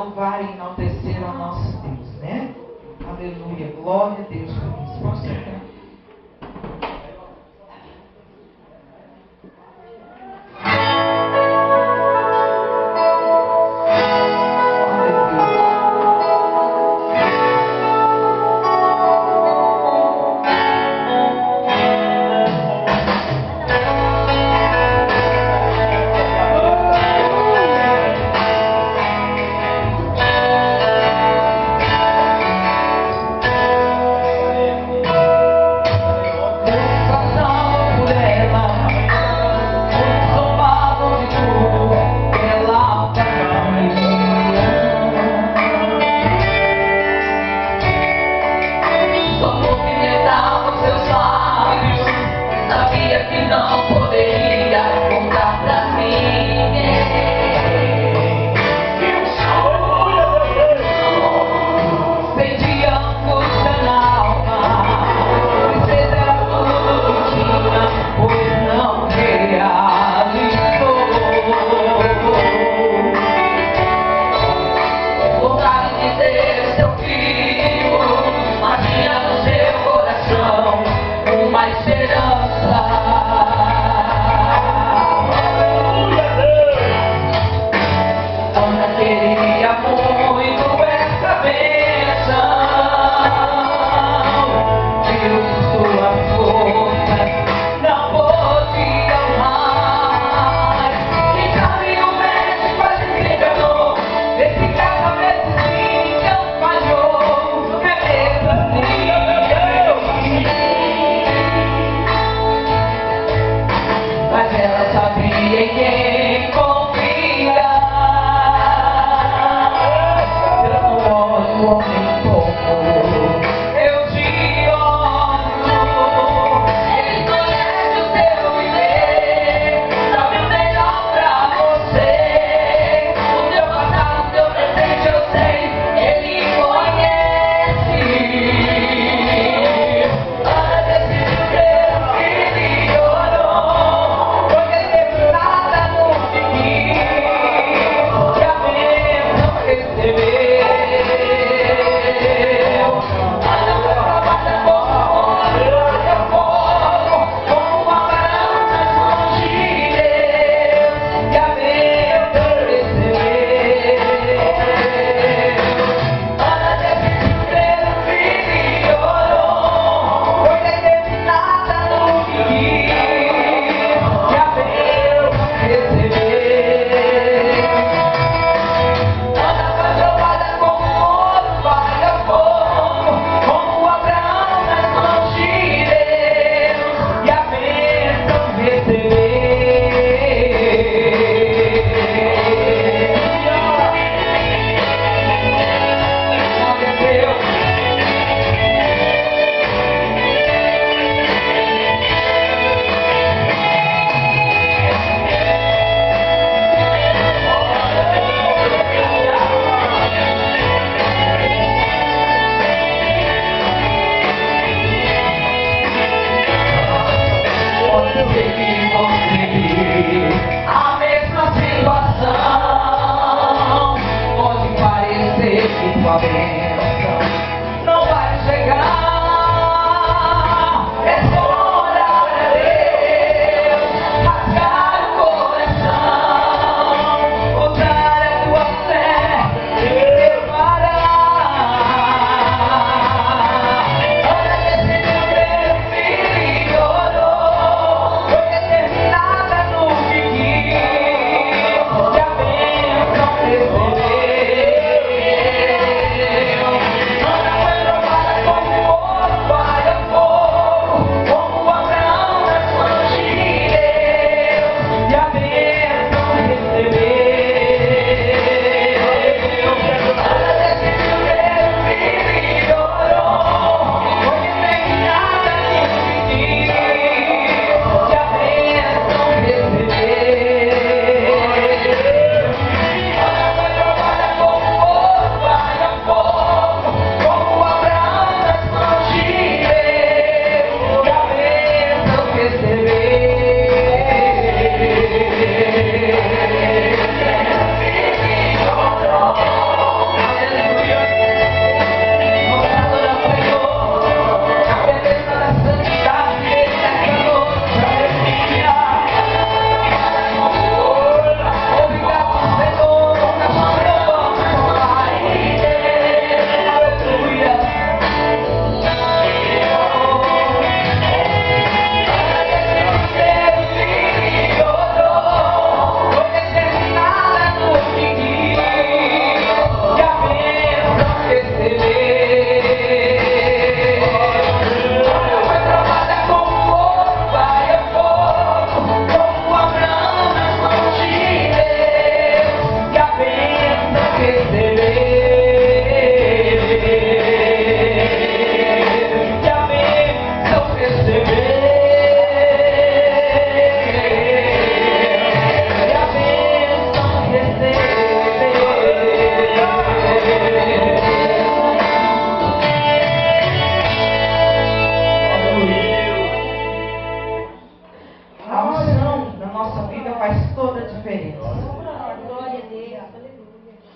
louvar e enaltecer ao nosso Deus, né? Aleluia, glória a Deus por isso. Pode sentar.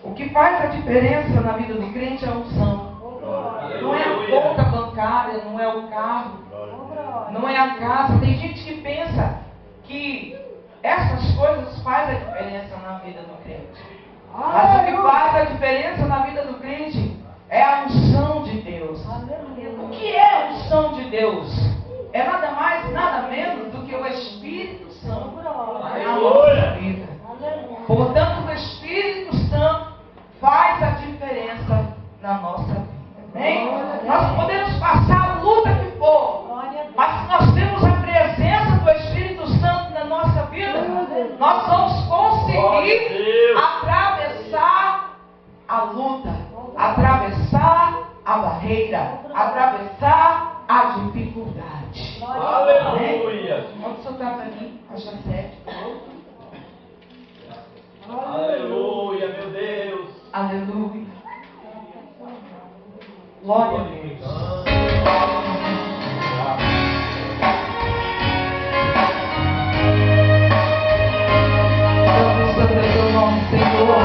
O que faz a diferença na vida do crente é a unção. Não é a conta bancária, não é o carro, não é a casa. Tem gente que pensa que essas coisas fazem a diferença na vida do crente. Mas o que faz a diferença na vida do crente é a unção de Deus. O que é a unção de Deus? É nada mais, nada menos do que o Espírito Santo na nossa vida. Portanto, o Espírito Santo faz a diferença na nossa vida. Amém? Nós podemos passar a luta que for, mas se nós temos a presença do Espírito Santo na nossa vida, nós vamos conseguir atravessar a luta, atravessar a barreira, atravessar a dificuldade. Aleluia! Pode soltar para mim a Jacete, por favor. Aleluia, meu Deus! Aleluia. Glória a Deus. Santo é teu nome, Senhor.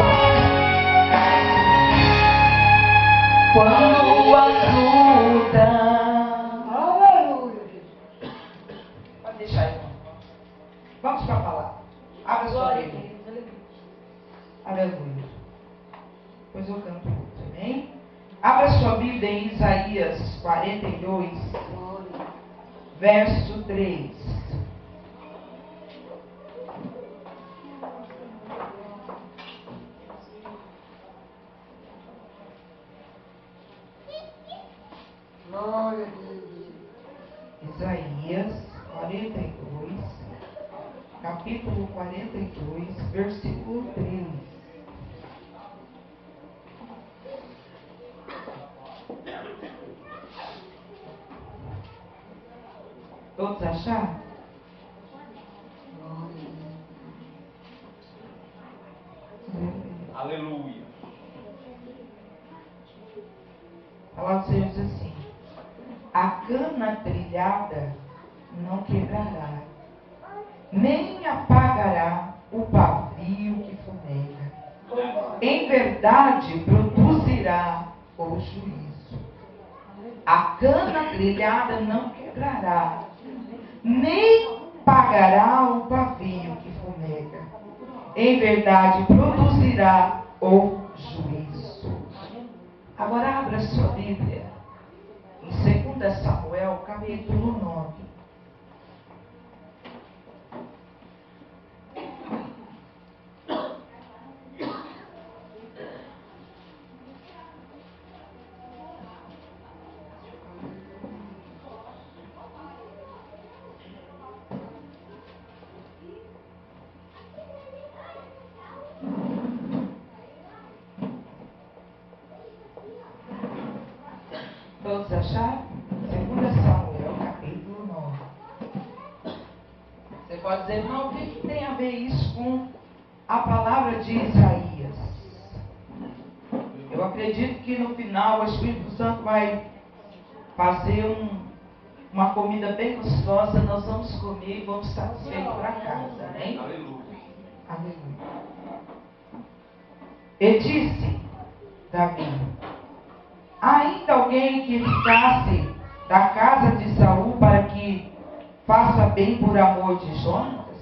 Quando a luta. Aleluia. Pode deixar aí. Vamos para a palavra. Abra sua Bíblia. Aleluia. Depois eu canto outro, amém? Abra sua Bíblia em Isaías 42, verso 3. Glória a Deus. Isaías 42, capítulo 42, versículo 3. Todos acharam? Aleluia! A palavra do Senhor diz assim: a cana trilhada não quebrará, nem apagará o pavio que fumega. Em verdade produzirá o juízo. A cana trilhada não quebrará, nem pagará o pavio que fumega. Em verdade produzirá o juízo. Agora abra sua Bíblia em 2 Samuel, capítulo 9. Todos acharam? 2 Samuel, capítulo 9. Você pode dizer, não, o que tem a ver isso com a palavra de Isaías? Eu acredito que no final o Espírito Santo vai fazer uma comida bem gostosa, nós vamos comer e vamos satisfeitos para casa, amém? Aleluia! Aleluia. E disse Davi: ainda alguém que ficasse da casa de Saul para que faça bem por amor de Jonatas?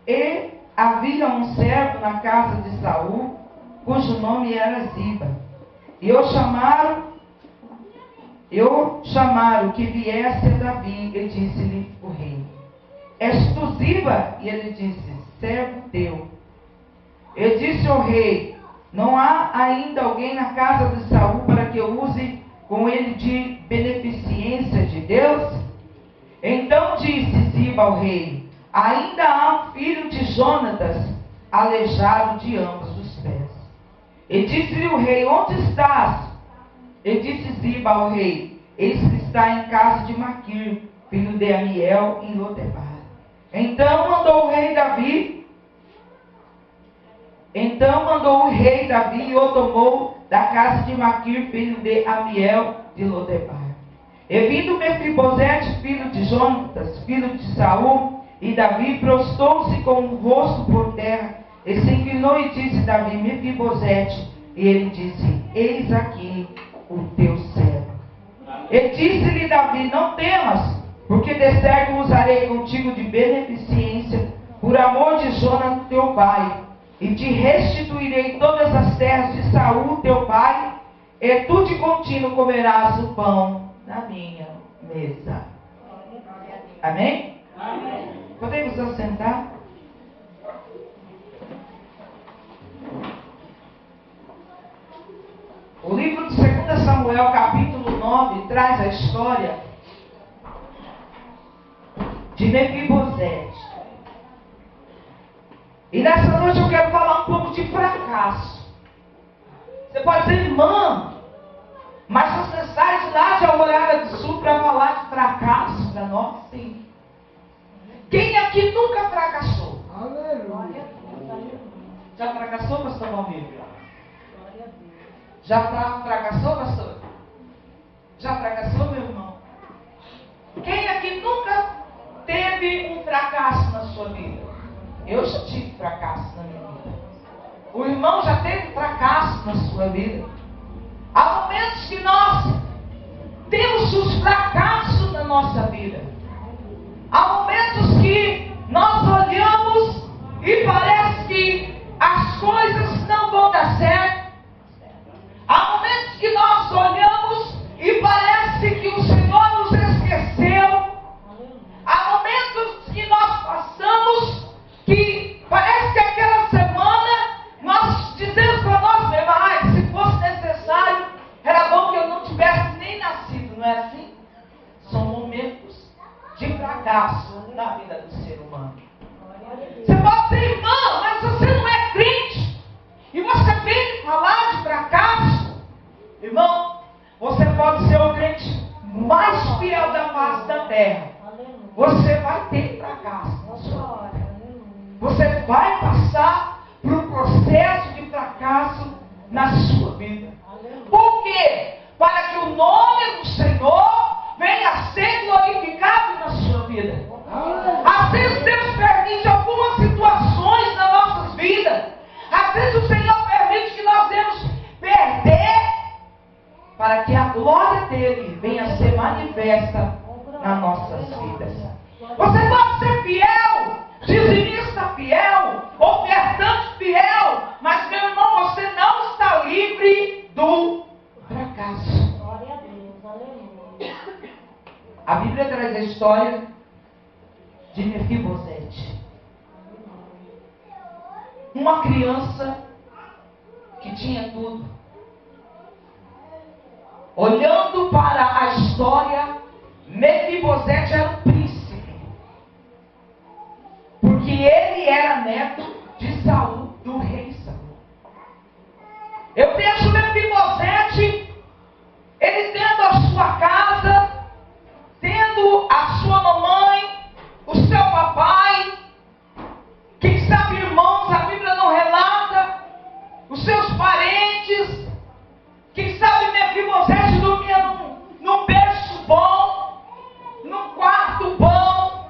E havia um servo na casa de Saul, cujo nome era Ziba. E o chamaram que viesse a Davi, e disse-lhe o rei: és tu Ziba? E ele disse: servo teu. E disse o rei: não há ainda alguém na casa de Saul para que eu use com ele de beneficência de Deus? Então disse Ziba ao rei: ainda há um filho de Jonatas, aleijado de ambos os pés. E disse-lhe o rei: onde estás? E disse Ziba ao rei: eis que está em casa de Maquir, filho de Amiel, em Lodebar. Então mandou o rei Davi e o tomou da casa de Maquir, filho de Amiel, de Lodebar. E vindo Mefibosete, filho de Jonatas, filho de Saul, e Davi prostou-se com o rosto por terra, e se inclinou e disse Davi: Mefibosete. E ele disse: eis aqui o teu servo. E disse-lhe Davi: não temas, porque de certo usarei contigo de beneficência, por amor de Jonas teu pai, e te restituirei todas as terras de Saul teu pai, e tu de contínuo comerás o pão na minha mesa. Amém? Amém. Podemos nos sentar? O livro de 2 Samuel, capítulo 9, traz a história de Mefibosete. E nessa noite eu quero falar um pouco de fracasso. Você pode dizer: irmã, mas você sai de lá de Alvorada do Sul para falar de fracasso para nós? Sim. Quem aqui nunca fracassou? Aleluia. Já fracassou, pastor Valmir? Já fracassou, pastor? Já fracassou, meu irmão? Quem aqui nunca teve um fracasso na sua vida? Eu já tive fracasso na minha vida. O irmão já teve fracasso na sua vida. Há momentos que nós temos os fracassos na nossa vida. Há momentos que nós olhamos e parece que as coisas não vão dar certo. Há momentos que nós olhamos e parece que o Senhor nos esqueceu. Há momentos que nós passamos que parece que aquela semana nós dizemos para nós mesmos: se fosse necessário, era bom que eu não tivesse nem nascido, não é assim? São momentos de fracasso na vida do ser humano. Você pode ser irmão, mas você não é crente, e você vem falar de fracasso. Irmão, você pode ser o crente mais fiel da face da terra. Você vai ter fracasso na sua vida. Você vai passar por um processo de fracasso na sua vida. Por quê? Para que o nome do Senhor venha a ser glorificado na sua vida. Às vezes Deus permite algumas situações nas nossas vidas. Às vezes o Senhor permite que nós devemos perder, para que a glória dele venha a ser manifesta nas nossas vidas. Você pode ser fiel, dizimista fiel, ofertante fiel, mas meu irmão, você não está livre do fracasso. Glória a Deus, aleluia. A Bíblia traz a história de Mefibosete. Uma criança que tinha tudo. Olhando para a história, Mefibosete era um príncipe. Porque ele era neto de Saul, do rei Saul. Eu vejo Mefibosete, ele tendo a sua casa, tendo a sua mamãe, o seu papai, quem sabe irmãos, a Bíblia não relata, os seus parentes, quem sabe Mefibosete dormia num berço bom, num quarto bom,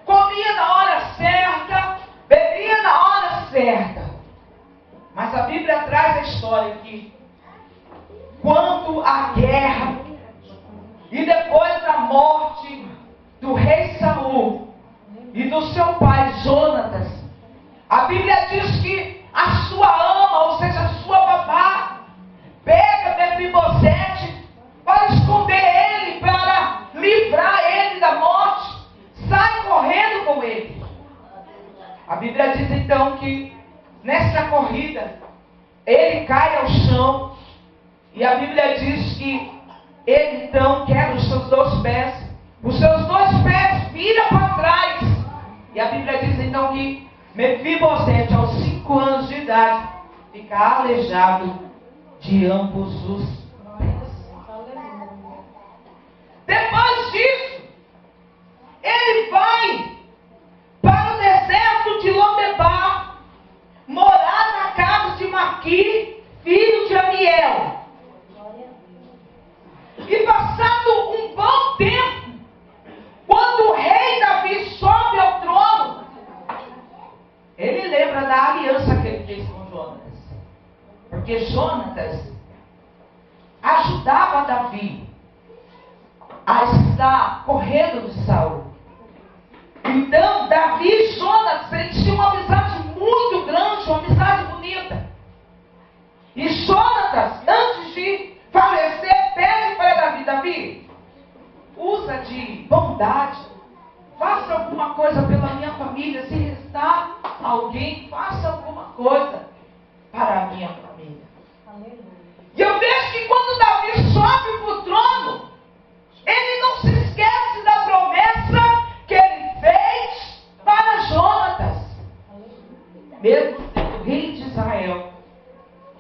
comia na hora certa, bebia na hora certa. Mas a Bíblia traz a história que quando a guerra e depois da morte do rei Saul e do seu pai Jonatas, a Bíblia diz que a sua ama, ou seja, a sua babá, pega Mefibosete para esconder ele, para livrar ele da morte, sai correndo com ele. A Bíblia diz então que nessa corrida ele cai ao chão, e a Bíblia diz que ele então quebra os seus dois pés vira para trás, e a Bíblia diz então que Mefibosete, aos 5 anos de idade, fica aleijado de ambos os pés. Depois disso, ele vai para o deserto de Lodebar, morar na casa de Maqui, filho de Amiel. E passado um bom tempo, quando o rei Davi sobe ao trono, ele lembra da aliança que ele fez com Jonatas. Porque Jonatas ajudava Davi a estar correndo de Saul. Então, Davi e Jonatas, eles tinham uma amizade muito grande, uma amizade bonita. E Jonatas, antes de falecer, pede para Davi: Davi, usa de bondade, faça alguma coisa pela minha família. Se restar alguém, faça alguma coisa para a minha família. E eu vejo que quando Davi sobe para o trono, ele não se esquece da promessa que ele fez para Jonatas. Mesmo sendo rei de Israel,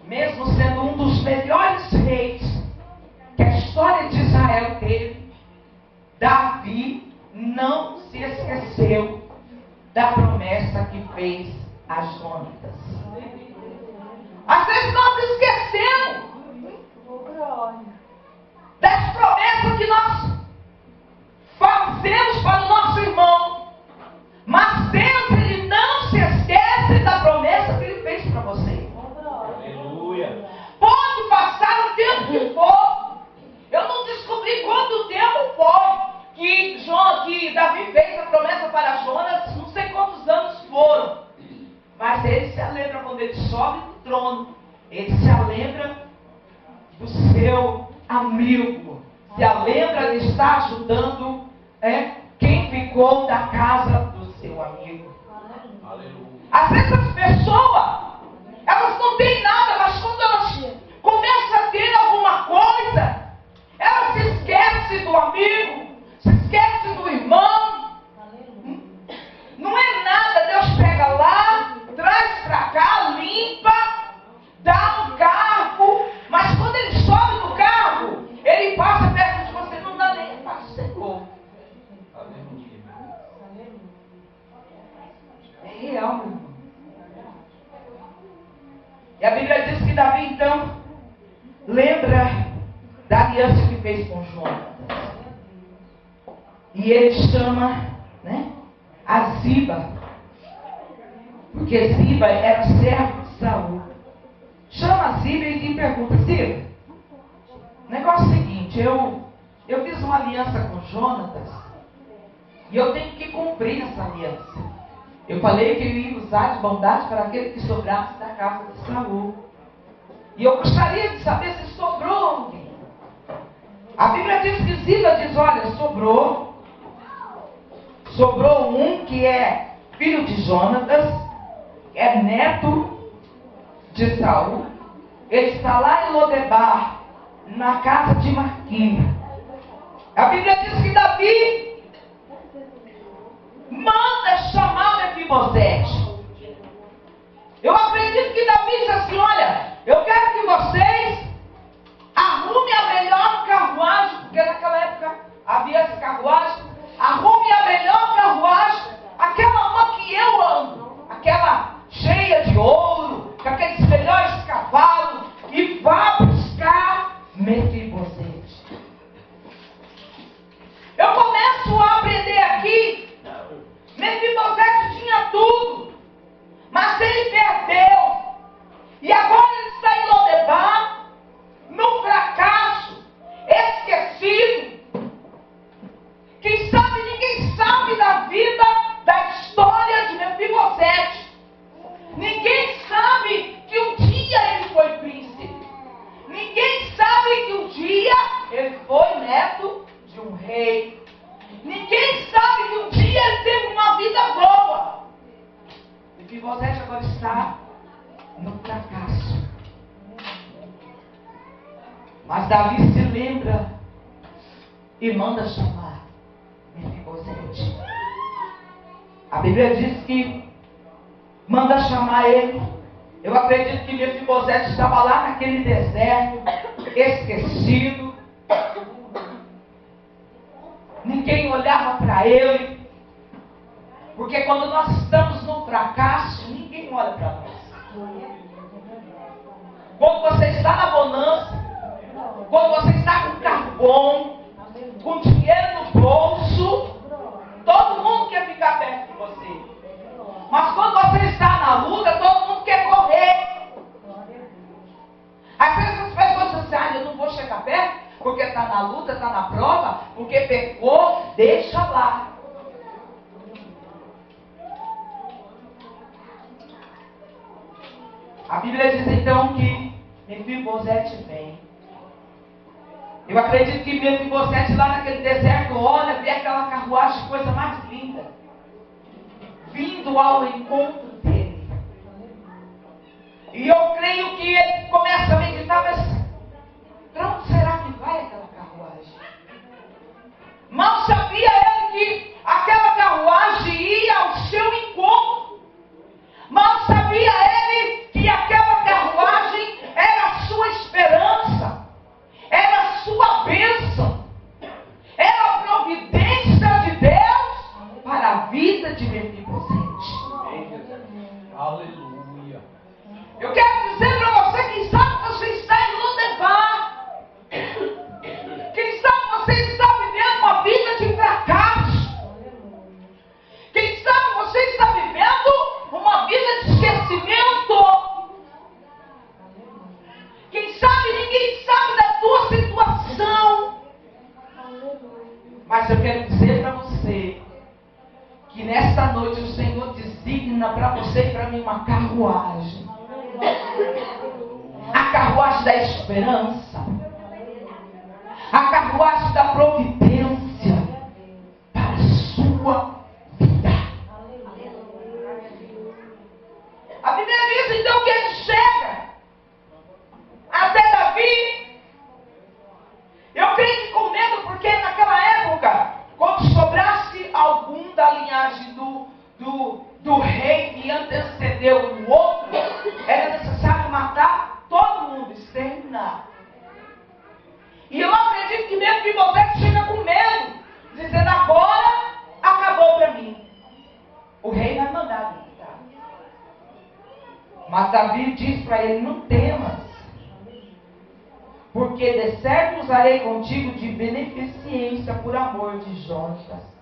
mesmo sendo um dos melhores reis que a história de Israel teve, Davi não se esqueceu da promessa que fez a Jonatas. Às vezes nós esquecemos das promessas que nós fazemos para o nosso irmão. Mas Deus, ele não se esquece da promessa que ele fez para você. Aleluia. Pode passar o tempo que for. Eu não descobri quanto tempo foi que Davi fez a promessa para Jonas. Não sei quantos anos foram. Mas ele se lembra quando ele sobe do trono. Ele se lembra do seu amigo. Se lembra de estar ajudando quem ficou da casa do seu amigo. Aleluia. Às vezes as pessoas, elas não têm nada, mas quando elas começam a ter alguma coisa, elas se esquecem do amigo, se esquecem do irmão. Não é nada, Deus pega lá, traz para cá, limpa, dá um cargo, mas quando ele sobe no cargo, ele passa perto de você, não dá nem para o Senhor. É real, meu irmão. E a Bíblia diz que Davi, então, lembra da aliança que fez com Jonatas. E ele chama, a Ziba. Porque Ziba era servo de Saul. Chama a Ziba e lhe pergunta: Ziba, o negócio é o seguinte, eu fiz uma aliança com Jonatas e eu tenho que cumprir essa aliança. Eu falei que eu ia usar de bondade para aquele que sobrasse da casa de Saul. E eu gostaria de saber se sobrou alguém. A Bíblia diz que Ziba diz: olha, sobrou um que é filho de Jonatas, é neto de Saul. Ele está lá em Lodebar, na casa de Maqui. A Bíblia diz que Davi manda chamar Mefibosete. Eu acredito que Davi disse assim: olha, eu quero que vocês arrumem a melhor carruagem, porque naquela época havia essa carruagem. Arrume a melhor carruagem, aquela uma que eu ando, aquela cheia de ouro, com aqueles melhores cavalos, e vá buscar Mefibosete. Eu começo a aprender aqui. Mefibosete tinha tudo, mas ele perdeu. E agora ele está em Lodebar, num fracasso, esquecido. Quem sabe, ninguém sabe da vida, da história de Mefibosete. Ninguém sabe que um dia ele foi príncipe. Ninguém sabe que um dia ele foi neto de um rei. Ninguém sabe que um dia ele teve uma vida boa. Mefibosete agora está no fracasso. Mas Davi se lembra e manda chamar Mefibosete. A Bíblia diz que manda chamar ele Eu acredito que Mefibosete estava lá naquele deserto, esquecido. Ninguém olhava para ele. Porque quando nós estamos no fracasso, ninguém olha para nós. Quando você está na bonança, quando você está com carro bom, com dinheiro no bolso, todo mundo quer ficar perto de você. Mas quando você está na luta, todo mundo quer correr. Às vezes as pessoas dizem assim, eu não vou chegar perto, porque está na luta, está na prova, porque pecou, deixa lá. A Bíblia diz então que Mefibosete vem. Eu acredito que Mefibosete lá naquele deserto olha, vê aquela carruagem, coisa mais linda, vindo ao encontro dele. E eu creio que ele começa a meditar, mas para onde será que vai aquela carruagem? Mal sabia ele que aquela carruagem ia ao seu encontro. Mal sabia ele que aquela carruagem era a sua esperança, era a sua bênção, era a providência de Deus para a vida de Mefibosete. Aleluia. Eu quero dizer para você, quem sabe você está em Lodebar, quem sabe você está vivendo uma vida de fracasso, quem sabe você está vivendo uma vida de esquecimento, quem sabe ninguém sabe da tua situação, mas eu quero dizer para você que nesta noite o Senhor designa para você e para mim uma carruagem, a carruagem da esperança, a carruagem da providência para a sua vida. A Bíblia diz então que ele chega até Davi. Eu creio que com medo, porque naquela época, quando sobrasse algum da linhagem do rei que antecedeu o outro, era necessário matar todo mundo, exterminar. E eu acredito que mesmo Mefibosete chega com medo, dizendo, agora acabou para mim. O rei vai mandar me matar. Mas Davi diz para ele, não temas, porque de certo usarei contigo de beneficência por amor de Jonatas.